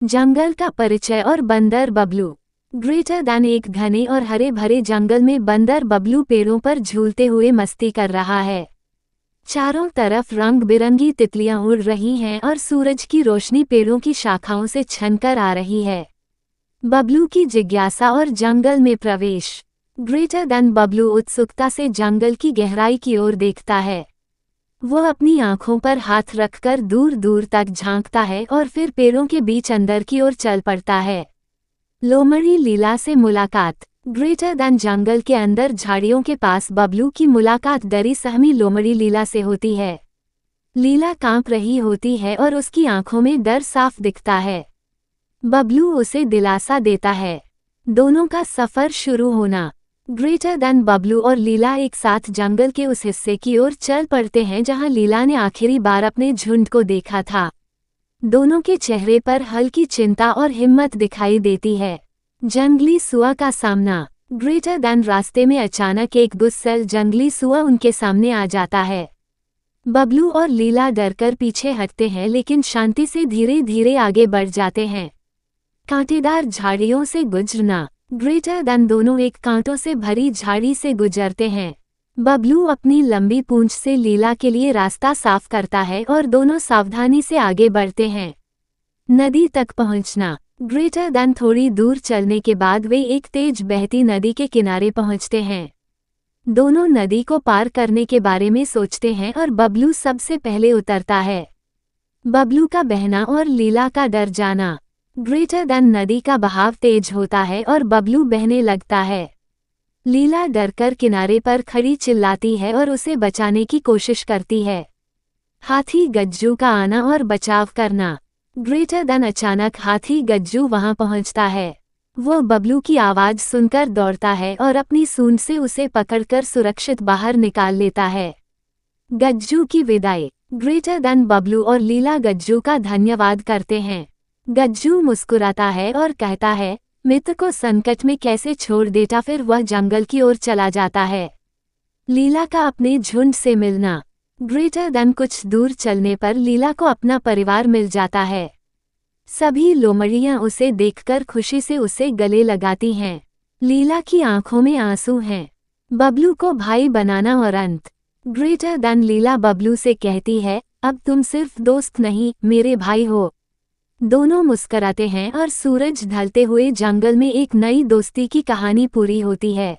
जंगल का परिचय और बंदर बबलू। ग्रेटर दैन एक घने और हरे भरे जंगल में बंदर बबलू पेड़ों पर झूलते हुए मस्ती कर रहा है। चारों तरफ रंग बिरंगी तितलियां उड़ रही हैं और सूरज की रोशनी पेड़ों की शाखाओं से छनकर आ रही है। बबलू की जिज्ञासा और जंगल में प्रवेश। ग्रेटर दैन बबलू उत्सुकता से जंगल की गहराई की ओर देखता है। वह अपनी आंखों पर हाथ रखकर दूर दूर तक झांकता है और फिर पेड़ों के बीच अंदर की ओर चल पड़ता है। लोमड़ी लीला से मुलाकात। ग्रेटर दैन जंगल के अंदर झाड़ियों के पास बबलू की मुलाकात डरी सहमी लोमड़ी लीला से होती है। लीला कांप रही होती है और उसकी आंखों में डर साफ दिखता है। बबलू उसे दिलासा देता है। दोनों का सफर शुरू होना। ग्रेटर दैन बबलू और लीला एक साथ जंगल के उस हिस्से की ओर चल पड़ते हैं जहां लीला ने आखिरी बार अपने झुंड को देखा था। दोनों के चेहरे पर हल्की चिंता और हिम्मत दिखाई देती है। जंगली सुआ का सामना। ग्रेटर दैन रास्ते में अचानक एक गुस्सैल जंगली सुआ उनके सामने आ जाता है। बबलू और लीला डरकर पीछे हटते हैं लेकिन शांति से धीरे धीरे आगे बढ़ जाते हैं। कांटेदार झाड़ियों से गुजरना। ग्रेटर दैन दोनों एक कांटों से भरी झाड़ी से गुजरते हैं। बबलू अपनी लंबी पूंछ से लीला के लिए रास्ता साफ करता है और दोनों सावधानी से आगे बढ़ते हैं। नदी तक पहुंचना। ग्रेटर दैन थोड़ी दूर चलने के बाद वे एक तेज बहती नदी के किनारे पहुंचते हैं। दोनों नदी को पार करने के बारे में सोचते हैं और बबलू सबसे पहले उतरता है। बबलू का बहना और लीला का डर जाना। ग्रेटर दैन नदी का बहाव तेज होता है और बबलू बहने लगता है। लीला डरकर किनारे पर खड़ी चिल्लाती है और उसे बचाने की कोशिश करती है। हाथी गज्जू का आना और बचाव करना। ग्रेटर दैन अचानक हाथी गज्जू वहां पहुंचता है। वो बबलू की आवाज सुनकर दौड़ता है और अपनी सूंड से उसे पकड़कर सुरक्षित बाहर निकाल लेता है। गज्जू की विदाई। ग्रेटर दैन बबलू और लीला गज्जू का धन्यवाद करते हैं। गज्जू मुस्कुराता है और कहता है, मित्र को संकट में कैसे छोड़ देता। फिर वह जंगल की ओर चला जाता है। लीला का अपने झुंड से मिलना। ग्रेटर दैन कुछ दूर चलने पर लीला को अपना परिवार मिल जाता है। सभी लोमड़ियां उसे देखकर खुशी से उसे गले लगाती हैं। लीला की आंखों में आंसू हैं। बबलू को भाई बनाना और अंत। ग्रेटर दैन लीला बबलू से कहती है, अब तुम सिर्फ दोस्त नहीं, मेरे भाई हो। दोनों मुस्कराते हैं और सूरज ढलते हुए जंगल में एक नई दोस्ती की कहानी पूरी होती है।